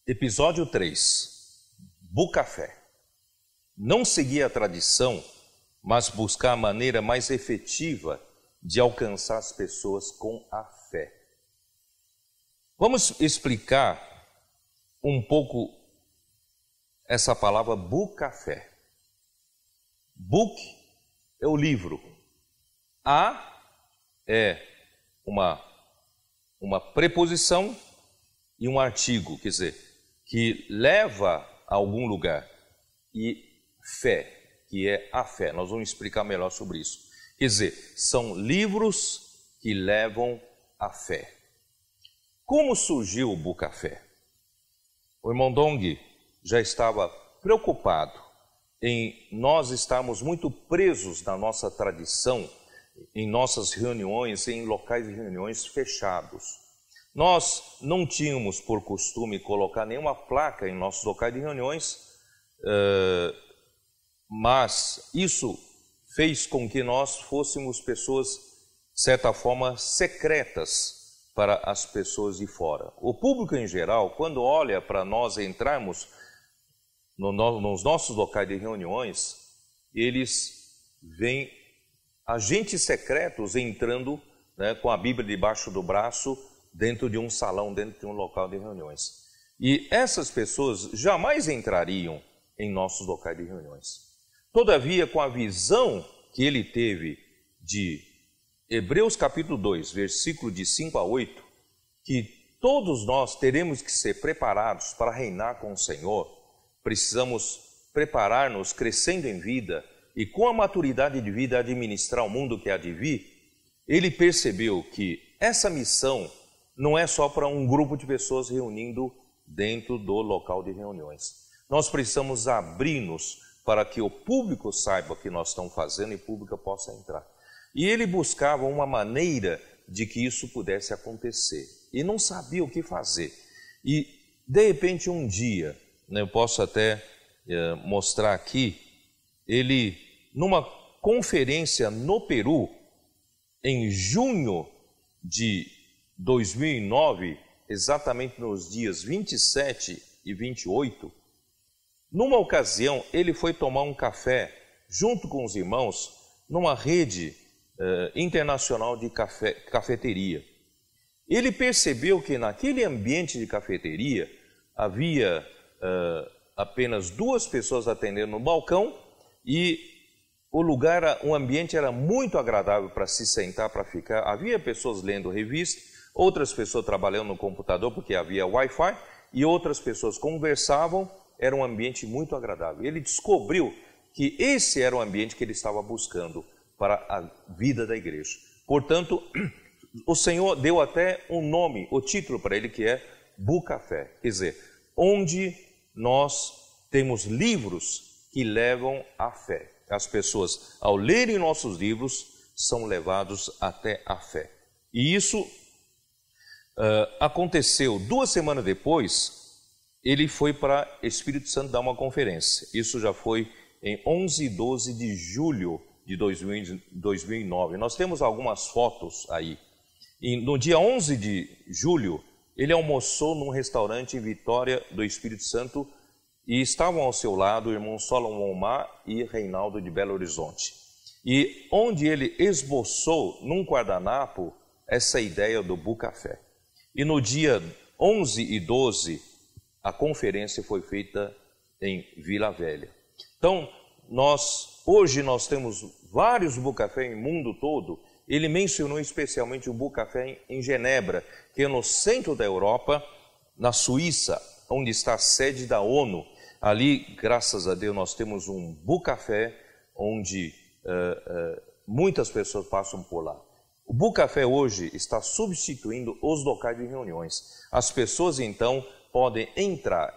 Episódio 3. Bucafé. Não seguir a tradição, mas buscar a maneira mais efetiva de alcançar as pessoas com a fé. Vamos explicar um pouco essa palavra bucafé. Book é o livro. A é uma preposição e um artigo, quer dizer, que leva a algum lugar, e fé, que é a fé. Nós vamos explicar melhor sobre isso. Quer dizer, são livros que levam a fé. Como surgiu o Bucafé? O irmão Dong já estava preocupado em nós estarmos muito presos na nossa tradição, em nossas reuniões, em locais de reuniões fechados. Nós não tínhamos por costume colocar nenhuma placa em nossos locais de reuniões, mas isso fez com que nós fôssemos pessoas, de certa forma, secretas para as pessoas de fora. O público em geral, quando olha para nós entrarmos nos nossos locais de reuniões, eles veem agentes secretos entrando, né, com a Bíblia debaixo do braço, dentro de um salão, dentro de um local de reuniões. E essas pessoas jamais entrariam em nossos locais de reuniões. Todavia, com a visão que ele teve de Hebreus capítulo 2, versículo de 5 a 8, que todos nós teremos que ser preparados para reinar com o Senhor, precisamos preparar-nos crescendo em vida e com a maturidade de vida administrar o mundo que há de vir, ele percebeu que essa missão não é só para um grupo de pessoas reunindo dentro do local de reuniões. Nós precisamos abrir-nos para que o público saiba o que nós estamos fazendo e o público possa entrar. E ele buscava uma maneira de que isso pudesse acontecer. E não sabia o que fazer. E, de repente, um dia, né, eu posso até mostrar aqui, ele, numa conferência no Peru, em junho de 2009, exatamente nos dias 27 e 28, numa ocasião ele foi tomar um café junto com os irmãos numa rede internacional de cafeteria. Ele percebeu que naquele ambiente de cafeteria havia apenas 2 pessoas atendendo no balcão e o ambiente era muito agradável para se sentar, para ficar. Havia pessoas lendo revista, outras pessoas trabalhando no computador porque havia Wi-Fi e outras pessoas conversavam, era um ambiente muito agradável. Ele descobriu que esse era o ambiente que ele estava buscando para a vida da igreja. Portanto, o Senhor deu até um nome, o título para ele, que é Bucafé, quer dizer, onde nós temos livros que levam à fé. As pessoas, ao lerem nossos livros, são levados até a fé. E isso aconteceu 2 semanas depois, ele foi para Espírito Santo dar uma conferência. Isso já foi em 11 e 12 de julho de 2009. Nós temos algumas fotos aí. E no dia 11 de julho, ele almoçou num restaurante em Vitória do Espírito Santo e estavam ao seu lado o irmão Solomon Mar e Reinaldo de Belo Horizonte. E onde ele esboçou num guardanapo essa ideia do Bucafé. E no dia 11 e 12, a conferência foi feita em Vila Velha. Então, hoje nós temos vários Bucafé em mundo todo. Ele mencionou especialmente o Bucafé em Genebra, que é no centro da Europa, na Suíça, onde está a sede da ONU. Ali, graças a Deus, nós temos um Bucafé onde muitas pessoas passam por lá. O Bucafé hoje está substituindo os locais de reuniões. As pessoas, então, podem entrar,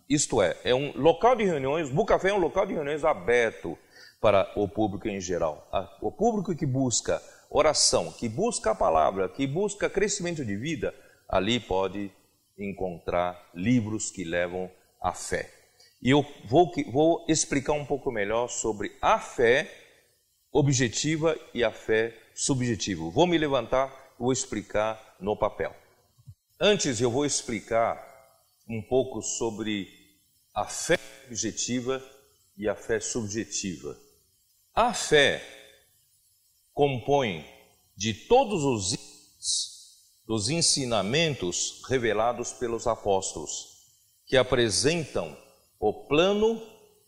isto é um local de reuniões, Bucafé é um local de reuniões aberto para o público em geral. O público que busca oração, que busca a palavra, que busca crescimento de vida, ali pode encontrar livros que levam à fé. E eu vou explicar um pouco melhor sobre a fé objetiva e a fé subjetiva. Vou me levantar, vou explicar no papel. Antes eu vou explicar um pouco sobre a fé objetiva e a fé subjetiva. A fé compõe de todos os ensinamentos revelados pelos apóstolos, que apresentam o plano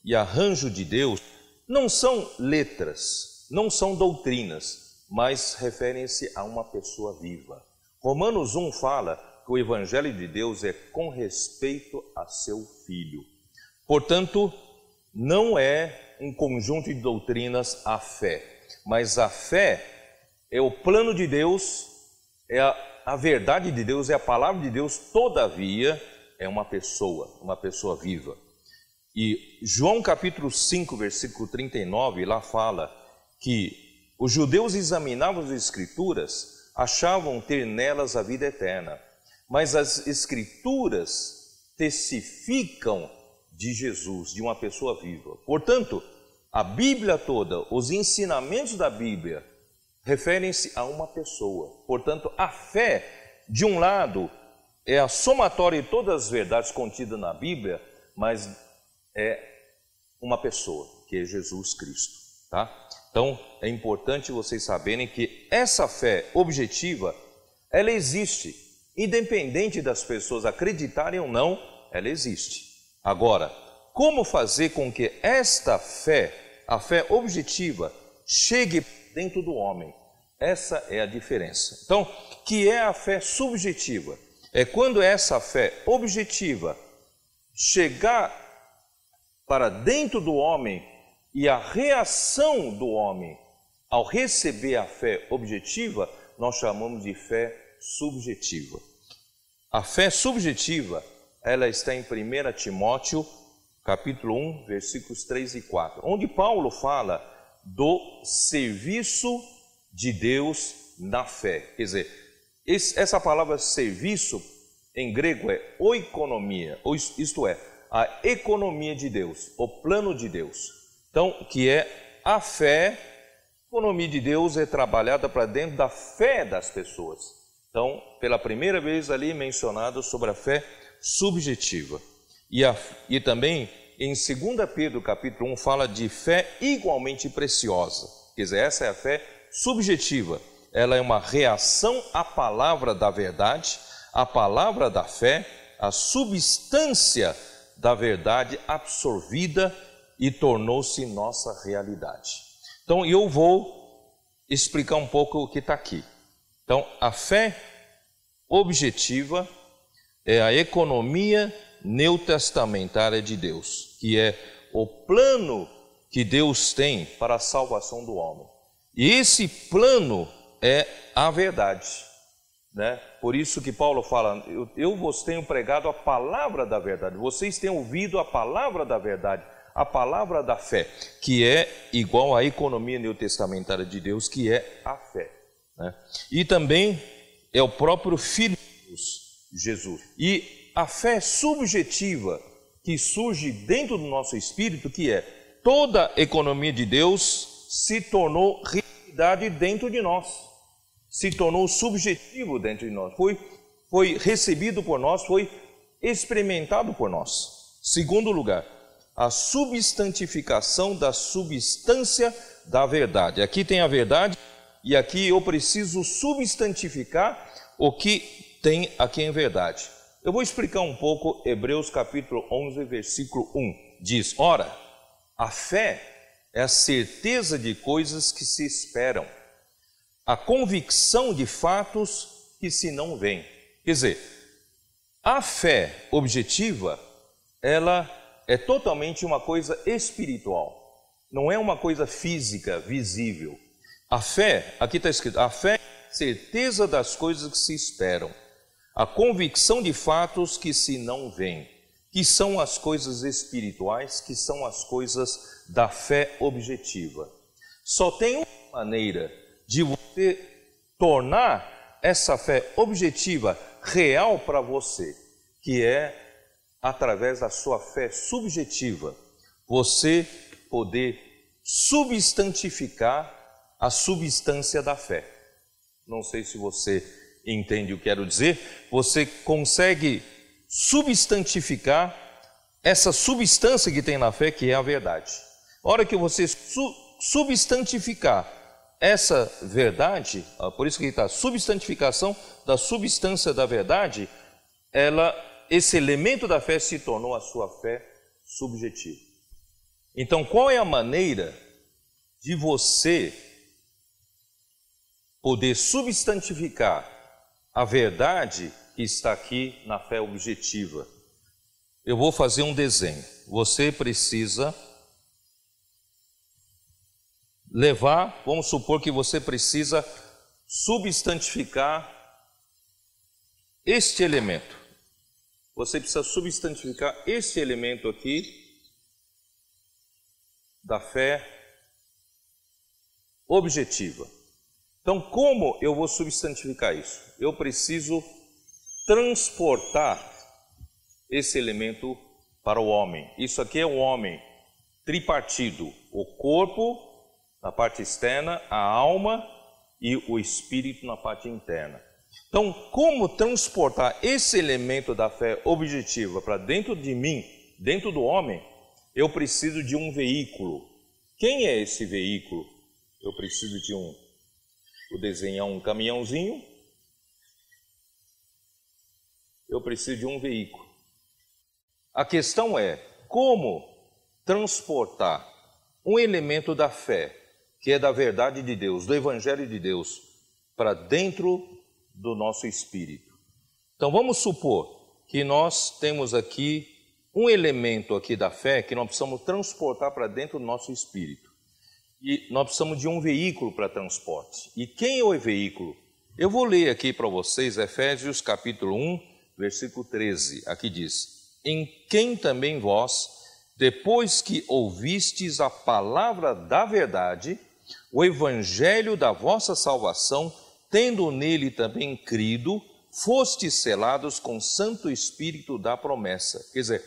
e arranjo de Deus. Não são letras, não são doutrinas, mas referem-se a uma pessoa viva. Romanos 1 fala que o Evangelho de Deus é com respeito a seu Filho. Portanto, não é um conjunto de doutrinas a fé, mas a fé é o plano de Deus, é a verdade de Deus, é a palavra de Deus, todavia é uma pessoa viva. E João capítulo 5, versículo 39, lá fala que os judeus examinavam as Escrituras, achavam ter nelas a vida eterna, mas as Escrituras testificam de Jesus, de uma pessoa viva. Portanto, a Bíblia toda, os ensinamentos da Bíblia, referem-se a uma pessoa. Portanto, a fé, de um lado, é a somatória de todas as verdades contidas na Bíblia, mas é uma pessoa, que é Jesus Cristo, tá? Então, é importante vocês saberem que essa fé objetiva, ela existe, independente das pessoas acreditarem ou não, ela existe. Agora, como fazer com que esta fé, a fé objetiva, chegue dentro do homem? Essa é a diferença. Então, que é a fé subjetiva? É quando essa fé objetiva chegar para dentro do homem e a reação do homem ao receber a fé objetiva, nós chamamos de fé subjetiva. A fé subjetiva, ela está em 1 Timóteo, capítulo 1, versículos 3 e 4, onde Paulo fala do serviço de Deus na fé. Quer dizer, essa palavra serviço em grego é oikonomia, isto é, a economia de Deus, o plano de Deus. Então, que é a fé, a economia de Deus é trabalhada para dentro da fé das pessoas. Então, pela primeira vez ali mencionado sobre a fé subjetiva. E também em 2 Pedro capítulo 1 fala de fé igualmente preciosa. Quer dizer, essa é a fé subjetiva. Ela é uma reação à palavra da verdade, à palavra da fé, à substância da verdade absorvida e tornou-se nossa realidade. Então, eu vou explicar um pouco o que está aqui. Então, a fé objetiva é a economia neotestamentária de Deus, que é o plano que Deus tem para a salvação do homem. E esse plano é a verdade, né? Por isso que Paulo fala, eu vos tenho pregado a palavra da verdade, vocês têm ouvido a palavra da verdade, a palavra da fé, que é igual à economia neotestamentária de Deus, que é a fé, né? E também é o próprio Filho de Deus, Jesus. E a fé subjetiva que surge dentro do nosso espírito, que é toda a economia de Deus se tornou realidade dentro de nós, se tornou subjetivo dentro de nós, foi recebido por nós, foi experimentado por nós. Segundo lugar, a substantificação da substância da verdade. Aqui tem a verdade e aqui eu preciso substantificar o que tem aqui em verdade. Eu vou explicar um pouco Hebreus capítulo 11, versículo 1. Diz, ora, a fé é a certeza de coisas que se esperam, a convicção de fatos que se não veem. Quer dizer, a fé objetiva, ela é totalmente uma coisa espiritual, não é uma coisa física, visível. A fé, aqui está escrito, a fé é a certeza das coisas que se esperam, a convicção de fatos que se não veem, que são as coisas espirituais, que são as coisas da fé objetiva. Só tem uma maneira de você tornar essa fé objetiva real para você, que é através da sua fé subjetiva, você poder substantificar a substância da fé. Não sei se você entende o que quero dizer. Você consegue substantificar essa substância que tem na fé, que é a verdade. A hora que você substantificar essa verdade, por isso que está substantificação da substância da verdade, esse elemento da fé se tornou a sua fé subjetiva. Então, qual é a maneira de você poder substantificar a verdade que está aqui na fé objetiva? Eu vou fazer um desenho. Você precisa levar, vamos supor que você precisa substantificar este elemento. Você precisa substantificar este elemento aqui da fé objetiva. Então, como eu vou substantificar isso? Eu preciso transportar esse elemento para o homem. Isso aqui é o homem tripartido: o corpo na parte externa, a alma e o espírito na parte interna. Então, como transportar esse elemento da fé objetiva para dentro de mim, dentro do homem? Eu preciso de um veículo. Quem é esse veículo? Eu preciso de vou desenhar um caminhãozinho. Eu preciso de um veículo. A questão é como transportar um elemento da fé, que é da verdade de Deus, do Evangelho de Deus, para dentro do nosso espírito. Então vamos supor que nós temos aqui um elemento aqui da fé que nós precisamos transportar para dentro do nosso espírito. E nós precisamos de um veículo para transporte. E quem é o veículo? Eu vou ler aqui para vocês Efésios capítulo 1, versículo 13. Aqui diz: em quem também vós, depois que ouvistes a palavra da verdade, o evangelho da vossa salvação, tendo nele também crido, fostes selados com o Santo Espírito da promessa. Quer dizer,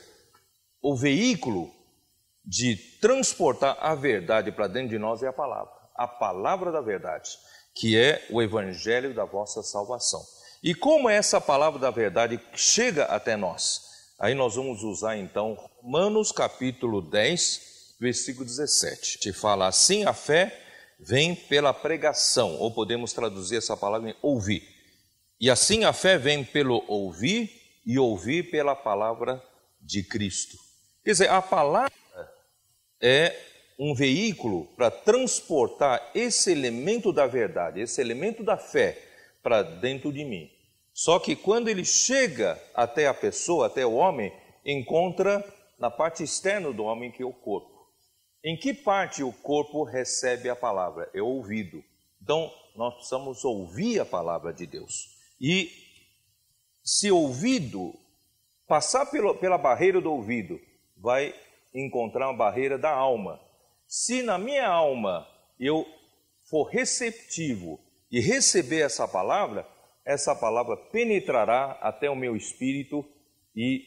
o veículo de transportar a verdade para dentro de nós é a palavra da verdade, que é o evangelho da vossa salvação. E como essa palavra da verdade chega até nós? Aí nós vamos usar então Romanos capítulo 10, versículo 17. Te fala assim: a fé vem pela pregação, ou podemos traduzir essa palavra em ouvir. E assim a fé vem pelo ouvir, e ouvir pela palavra de Cristo. Quer dizer, a palavra é um veículo para transportar esse elemento da verdade, esse elemento da fé para dentro de mim. Só que quando ele chega até a pessoa, até o homem, encontra na parte externa do homem, que é o corpo. Em que parte o corpo recebe a palavra? É o ouvido. Então, nós precisamos ouvir a palavra de Deus. E se o ouvido passar pela barreira do ouvido, vai encontrar uma barreira da alma. Se na minha alma eu for receptivo e receber essa palavra penetrará até o meu espírito e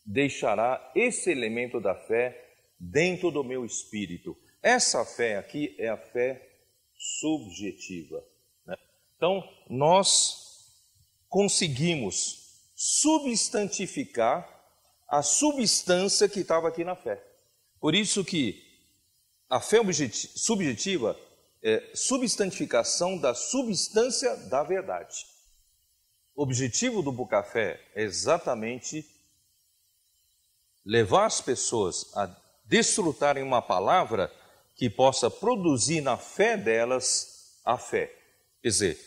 deixará esse elemento da fé dentro do meu espírito. Essa fé aqui é a fé subjetiva, né? Então, nós conseguimos substantificar a substância que estava aqui na fé. Por isso que a fé subjetiva é substantificação da substância da verdade. O objetivo do Bucafé é exatamente levar as pessoas a desfrutarem uma palavra que possa produzir na fé delas a fé. Quer dizer,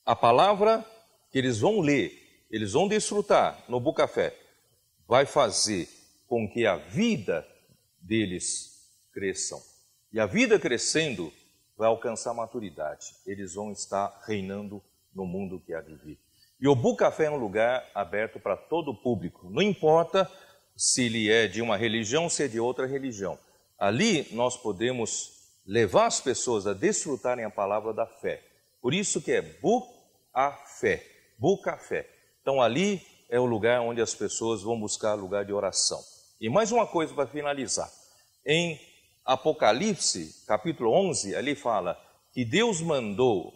a palavra que eles vão ler, eles vão desfrutar no Bucafé, vai fazer com que a vida deles cresçam. E a vida crescendo vai alcançar maturidade. Eles vão estar reinando no mundo que há de vir. E o Bucafé é um lugar aberto para todo o público. Não importa se ele é de uma religião, se é de outra religião. Ali nós podemos levar as pessoas a desfrutarem a palavra da fé. Por isso que é Bucafé, Bucafé. Então ali é o lugar onde as pessoas vão buscar lugar de oração. E mais uma coisa para finalizar. Em Apocalipse, capítulo 11, ali fala que Deus mandou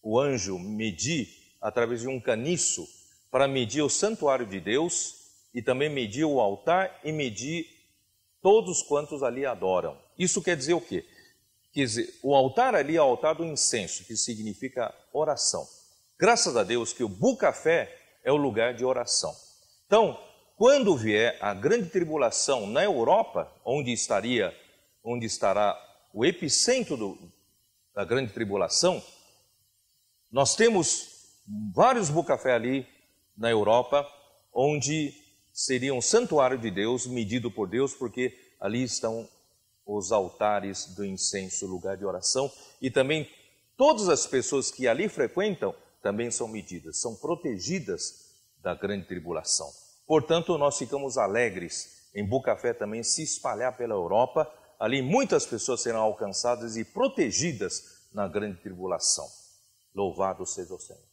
o anjo medir, através de um caniço, para medir o santuário de Deus e também medir o altar e medir todos quantos ali adoram. Isso quer dizer o quê? Quer dizer, o altar ali é o altar do incenso, que significa oração. Graças a Deus que o Bucafé é o lugar de oração. Então, quando vier a grande tribulação na Europa, onde estará o epicentro da grande tribulação, nós temos vários Bucafé ali na Europa, onde seria um santuário de Deus, medido por Deus, porque ali estão os altares do incenso, lugar de oração, e também todas as pessoas que ali frequentam também são medidas, são protegidas da grande tribulação. Portanto, nós ficamos alegres em Bucafé também se espalhar pela Europa, ali muitas pessoas serão alcançadas e protegidas na grande tribulação. Louvado seja o Senhor.